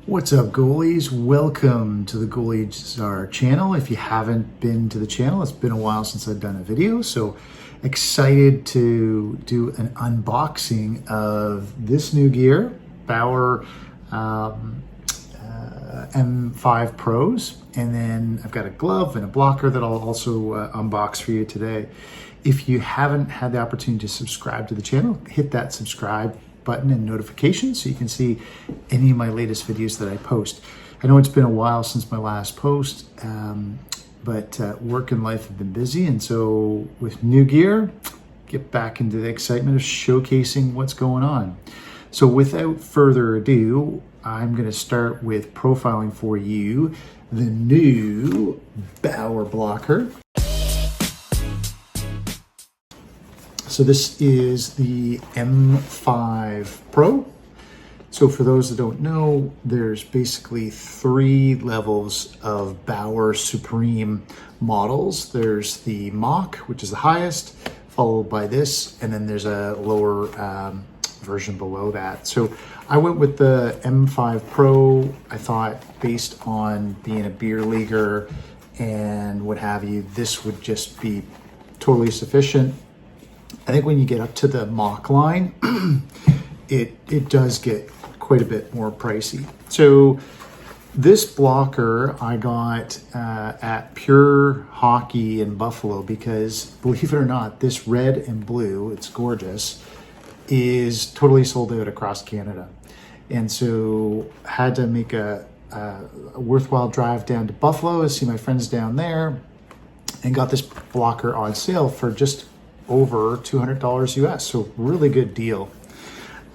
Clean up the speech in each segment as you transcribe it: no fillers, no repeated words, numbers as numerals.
What's up, goalies? Welcome to the Goalie Czar channel. If you haven't been to the channel, it's been a while since I've done a video, so excited to do an unboxing of this new gear, Bauer M5 Pros, and then I've got a glove and a blocker that I'll also unbox for you today. If you haven't had the opportunity to subscribe to the channel, hit that subscribe button and notifications so you can see any of my latest videos that I post. I know it's been a while since my last post, but work and life have been busy, and so with new gear, get back into the excitement of showcasing what's going on. So without further ado, I'm going to start with profiling for you the new Bauer blocker. So this is the M5 Pro. So for those that don't know, there's basically 3 levels of Bauer Supreme models. There's the Mach, which is the highest, followed by this, and then there's a lower version below that. So I went with the M5 Pro. I thought based on being a beer leaguer and what have you, this would just be totally sufficient. I think when you get up to the Mach line, it does get quite a bit more pricey. So this blocker I got at Pure Hockey in Buffalo because, believe it or not, this red and blue, it's gorgeous, is totally sold out across Canada. And so had to make a worthwhile drive down to Buffalo to see my friends down there and got this blocker on sale for just over $200 US, so really good deal.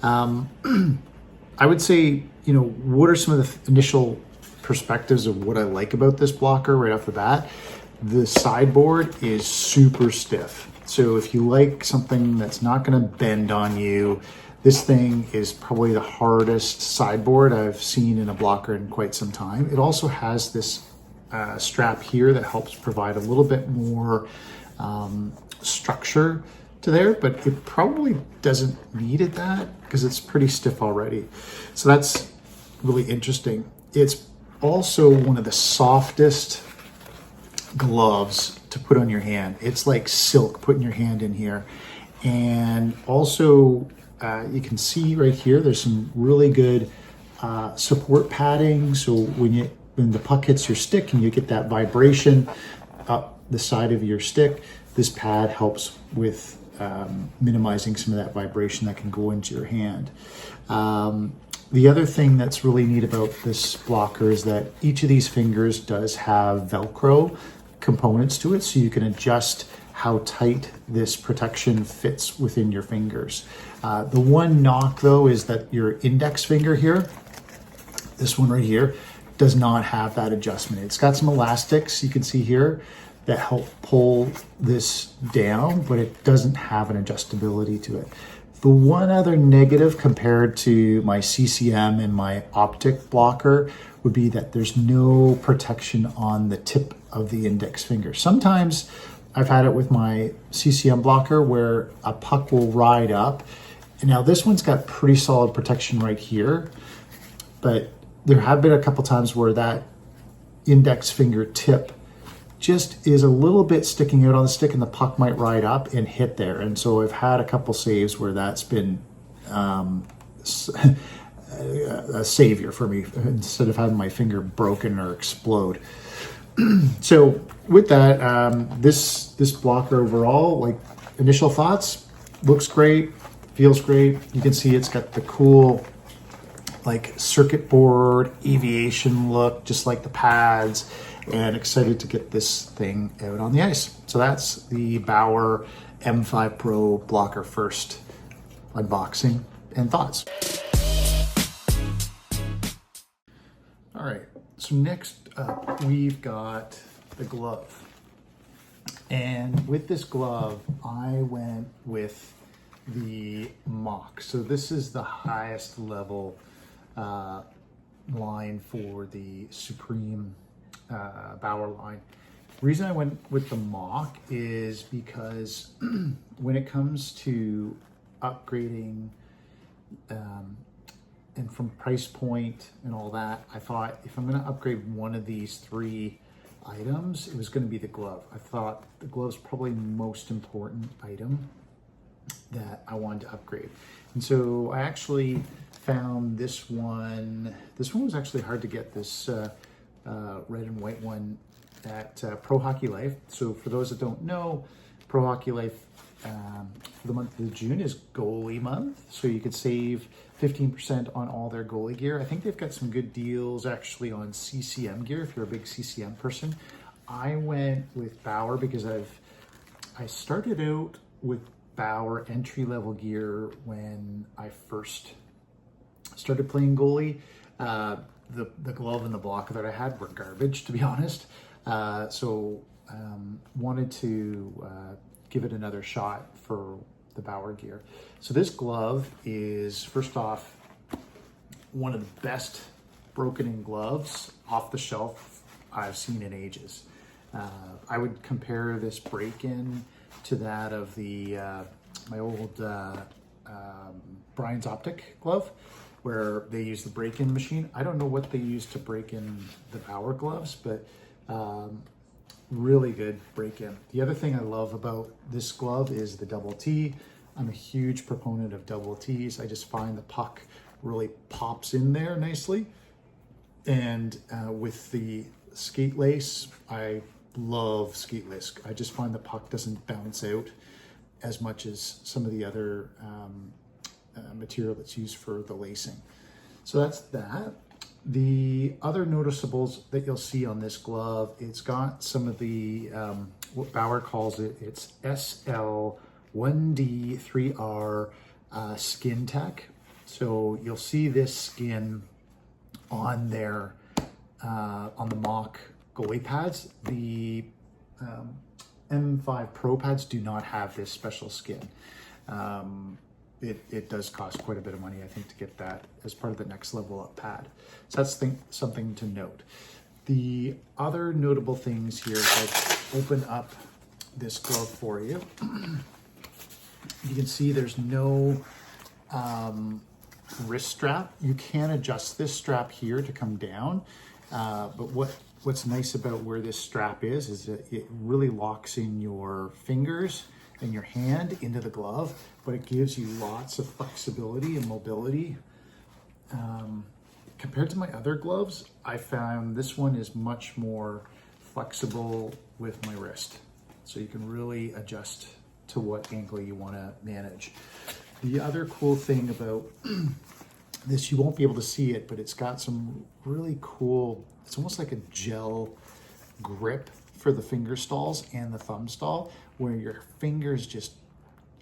I would say, what are some of the initial perspectives of what I like about this blocker right off the bat? The sideboard is super stiff. So if you like something that's not going to bend on you, this thing is probably the hardest sideboard I've seen in a blocker in quite some time. It also has this strap here that helps provide a little bit more structure to there, but it probably doesn't need it that because it's pretty stiff already. So that's really interesting. It's also one of the softest gloves to put on your hand. It's like silk putting your hand in here. And also you can see right here, there's some really good support padding. So when the puck hits your stick and you get that vibration up the side of your stick, this pad helps with minimizing some of that vibration that can go into your hand. The other thing that's really neat about this blocker is that each of these fingers does have Velcro components to it, so you can adjust how tight this protection fits within your fingers. The one knock though is that your index finger here, this one right here, does not have that adjustment. It's got some elastics you can see here that help pull this down, but it doesn't have an adjustability to it. The one other negative compared to my CCM and my optic blocker would be that there's no protection on the tip of the index finger. Sometimes I've had it with my CCM blocker where a puck will ride up. And now this one's got pretty solid protection right here, but there have been a couple times where that index finger tip just is a little bit sticking out on the stick and the puck might ride up and hit there. And so I've had a couple saves where that's been a savior for me instead of having my finger broken or explode. So with that, this blocker overall, like initial thoughts, looks great, feels great. You can see it's got the cool like circuit board aviation look, just like the pads, and excited to get this thing out on the ice. So that's the Bauer M5 Pro blocker first unboxing and thoughts. All right, so next up we've got the glove. And with this glove, I went with the Mach. So this is the highest level line for the Supreme Bauer line. The reason I went with the Mach is because when it comes to upgrading and from price point and all that, I thought if I'm going to upgrade one of these three items, it was going to be the glove. I thought the glove's probably the most important item that I wanted to upgrade. And so I actually found this one. This one was actually hard to get, this red and white one at Pro Hockey Life. So for those that don't know, Pro Hockey Life for the month of June is Goalie month. So you could save 15% on all their goalie gear. I think they've got some good deals actually on CCM gear if you're a big CCM person. I went with Bauer because I started out with Bauer entry-level gear when I first started playing goalie. The glove and the block that I had were garbage, to be honest. So wanted to give it another shot for the Bauer gear. So this glove is, first off, one of the best broken-in gloves off the shelf I've seen in ages. I would compare this break-in to that of the my old Brian's Optic glove, where they use the break-in machine. I don't know what they use to break in the Bauer gloves, but really good break-in. The other thing I love about this glove is the double T. I'm a huge proponent of double T's. I just find the puck really pops in there nicely. And with the skate lace, I love skate lace. I just find the puck doesn't bounce out as much as some of the other material that's used for the lacing. So that's that. The other noticeables that you'll see on this glove, it's got some of the, what Bauer calls it, it's SL1D3R skin tech. So you'll see this skin on there, on the Mach goalie pads. The M5Pro pads do not have this special skin. It does cost quite a bit of money, I think, to get that as part of the next level up pad. So that's something to note. The other notable things here, if I open up this glove for you, you can see there's no wrist strap. You can adjust this strap here to come down, but what's nice about where this strap is that it really locks in your fingers and your hand into the glove, but it gives you lots of flexibility and mobility. Compared to my other gloves, I found this one is much more flexible with my wrist. So you can really adjust to what angle you want to manage. The other cool thing about this, you won't be able to see it, but it's got some really cool, it's almost like a gel grip for the finger stalls and the thumb stall, where your fingers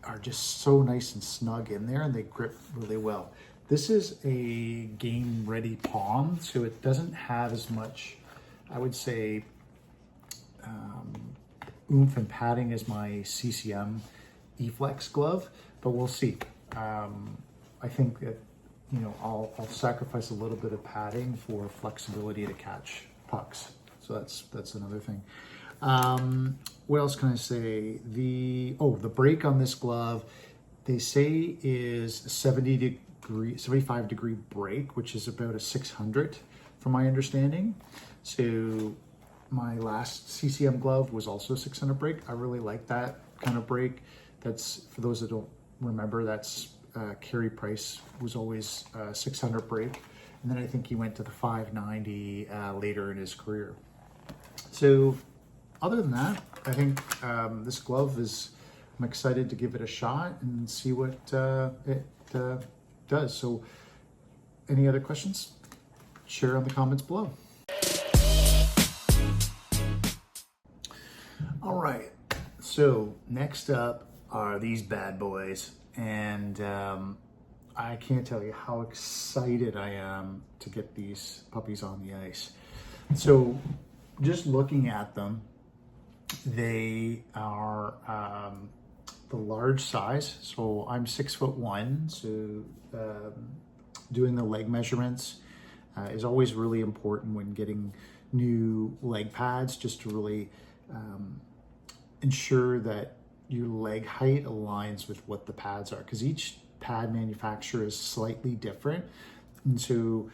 are just so nice and snug in there and they grip really well. This is a game ready palm, so it doesn't have as much, I would say, oomph and padding as my CCM E-Flex glove, but we'll see. I think that, you know, I'll sacrifice a little bit of padding for flexibility to catch pucks. So that's another thing. What else can I say? The break on this glove, they say is 75 degree break, which is about a 600 from my understanding. So my last CCM glove was also 600 break. I really like that kind of break. That's, for those that don't remember, that's Carey Price was always 600 break. And then I think he went to the 590 later in his career. So other than that, I think this glove I'm excited to give it a shot and see what it does. So any other questions? Share in the comments below. All right, so next up are these bad boys. And I can't tell you how excited I am to get these puppies on the ice. So just looking at them, they are the large size. So I'm 6'1", so doing the leg measurements is always really important when getting new leg pads, just to really ensure that your leg height aligns with what the pads are, because each pad manufacturer is slightly different. And so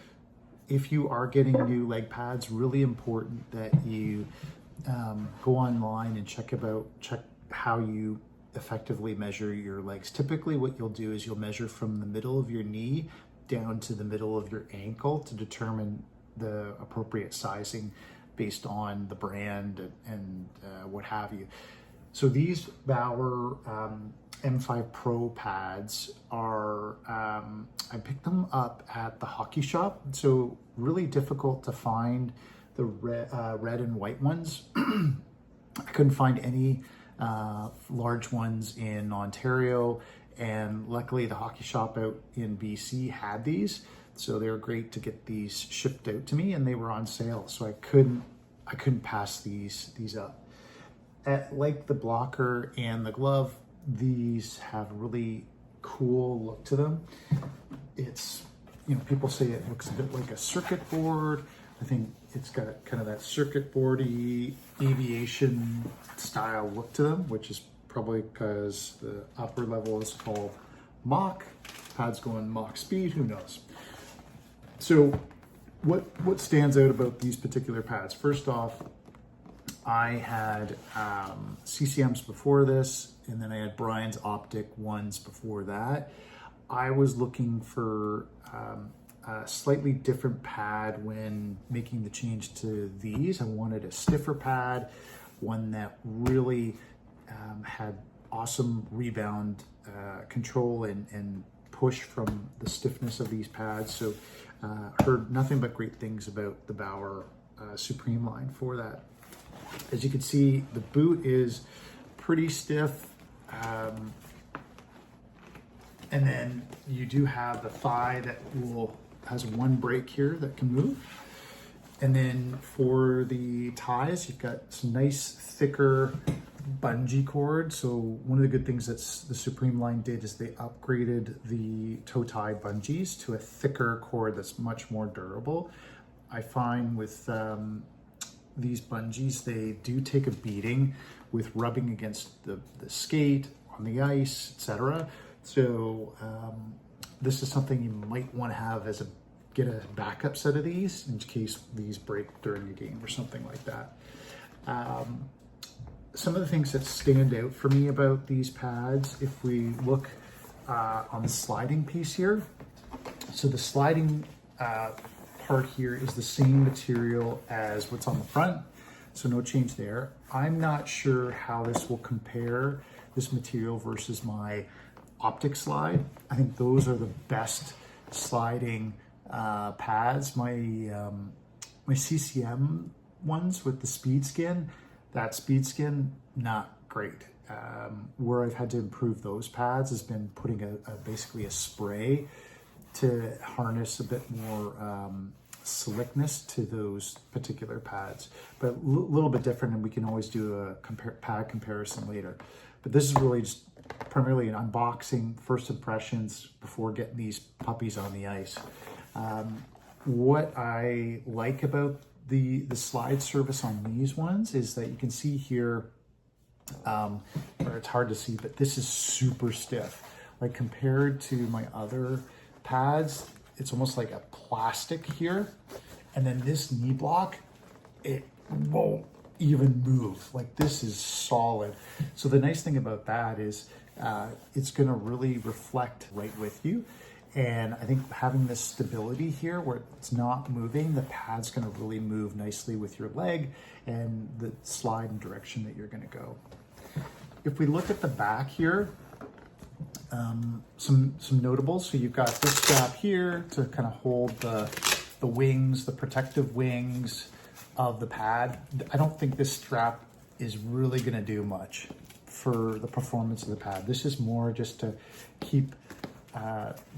if you are getting new leg pads, really important that you go online and check how you effectively measure your legs. Typically what you'll do is you'll measure from the middle of your knee down to the middle of your ankle to determine the appropriate sizing based on the brand and what have you. So these Bauer M5Pro pads are, I picked them up at the hockey shop. So really difficult to find the red and white ones. I couldn't find any large ones in Ontario, and luckily the hockey shop out in BC had these, so they were great to get these shipped out to me, and they were on sale, so I couldn't pass these up. Like the blocker and the glove, these have a really cool look to them. It's, people say it looks a bit like a circuit board. I think it's got kind of that circuit boardy aviation style look to them, which is probably because the upper level is called Mach. Pad's going Mach speed, who knows? So what stands out about these particular pads? First off, I had CCMs before this, and then I had Brian's Optic ones before that. I was looking for a slightly different pad when making the change to these. I wanted a stiffer pad, one that really had awesome rebound control and push from the stiffness of these pads. So heard nothing but great things about the Bauer Supreme line for that. As you can see, the boot is pretty stiff. And then you do have the thigh that has one break here that can move. And then for the ties, you've got some nice thicker bungee cord. So one of the good things that the Supreme line did is they upgraded the toe tie bungees to a thicker cord that's much more durable. I find with these bungees, they do take a beating with rubbing against the skate, on the ice, etc. So this is something you might want to have get a backup set of these in case these break during a game or something like that. Some of the things that stand out for me about these pads, if we look on the sliding piece here, so the sliding part here is the same material as what's on the front, so no change there. I'm not sure how this will compare, this material versus my Optic slide. I think those are the best sliding pads. My CCM ones with the speed skin, that speed skin, not great. Where I've had to improve those pads has been putting basically a spray to harness a bit more slickness to those particular pads, but a little bit different, and we can always do a pad comparison later. But this is really just primarily an unboxing, first impressions before getting these puppies on the ice. What I like about the slide service on these ones is that you can see here, or it's hard to see, but this is super stiff. Like compared to my other pads, it's almost like a plastic here. And then this knee block, it won't even move. Like this is solid. So the nice thing about that is it's gonna really reflect right with you. And I think having this stability here where it's not moving, the pad's gonna really move nicely with your leg and the slide and direction that you're gonna go. If we look at the back here, some notables. So you've got this strap here to kind of hold the wings, the protective wings of the pad. I don't think this strap is really gonna do much for the performance of the pad. This is more just to keep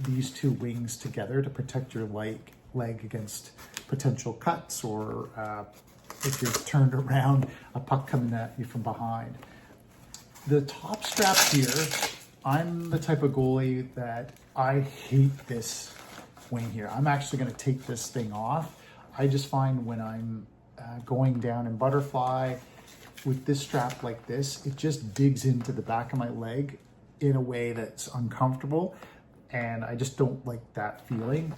these two wings together to protect your leg against potential cuts, or if you're turned around, a puck coming at you from behind. The top strap here, I'm the type of goalie that I hate this wing here. I'm actually going to take this thing off. I just find when I'm going down in butterfly with this strap like this, it just digs into the back of my leg in a way that's uncomfortable, and I just don't like that feeling.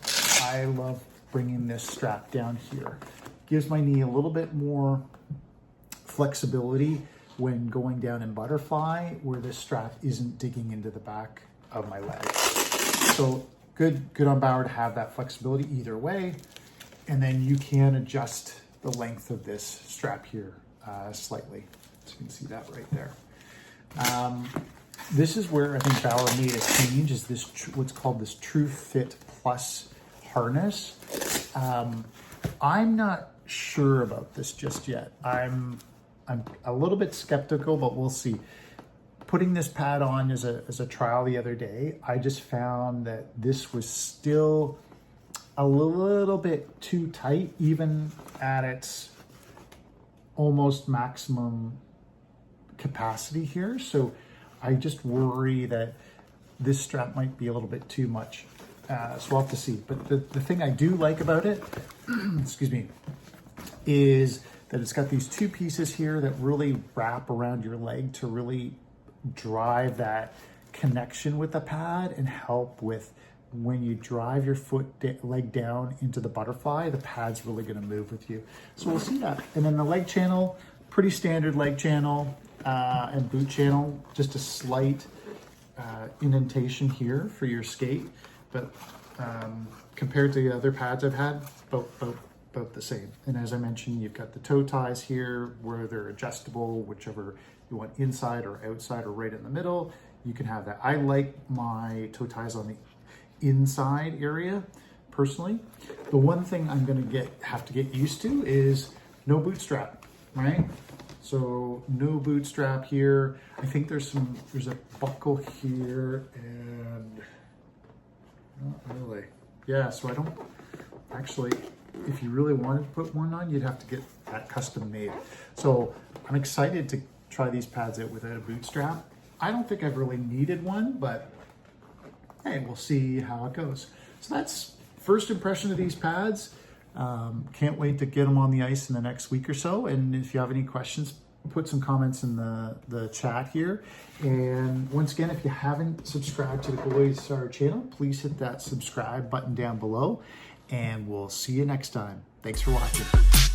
I love bringing this strap down here. Gives my knee a little bit more flexibility when going down in butterfly, where this strap isn't digging into the back of my leg. So good on Bauer to have that flexibility either way. And then you can adjust the length of this strap here slightly. So you can see that right there. This is where I think Bauer made a change, is this what's called this True Fit Plus harness. I'm not sure about this just yet. I'm a little bit skeptical, but we'll see. Putting this pad on as a trial the other day, I just found that this was still a little bit too tight, even at its almost maximum capacity here. So I just worry that this strap might be a little bit too much. So we'll have to see. But the thing I do like about it, excuse me, is that it's got these two pieces here that really wrap around your leg to really drive that connection with the pad and help with when you drive your leg down into the butterfly, the pad's really going to move with you. So we'll see that. And then the leg channel, pretty standard leg channel and boot channel, just a slight indentation here for your skate. But compared to the other pads I've had, about the same. And as I mentioned, you've got the toe ties here where they're adjustable, whichever you want, inside or outside or right in the middle. You can have that. I like my toe ties on the inside area personally. The one thing I'm going to have to get used to is no boot strap, right? So no boot strap here. I think there's a buckle here, and not really. Yeah, so I don't actually, if you really wanted to put one on, you'd have to get that custom made. So I'm excited to try these pads out without a boot strap. I don't think I've really needed one, but hey, we'll see how it goes. So that's first impression of these pads. Can't wait to get them on the ice in the next week or so. And if you have any questions, put some comments in the chat here. And once again, if you haven't subscribed to the Goalie Star channel, please hit that subscribe button down below. And we'll see you next time. Thanks for watching.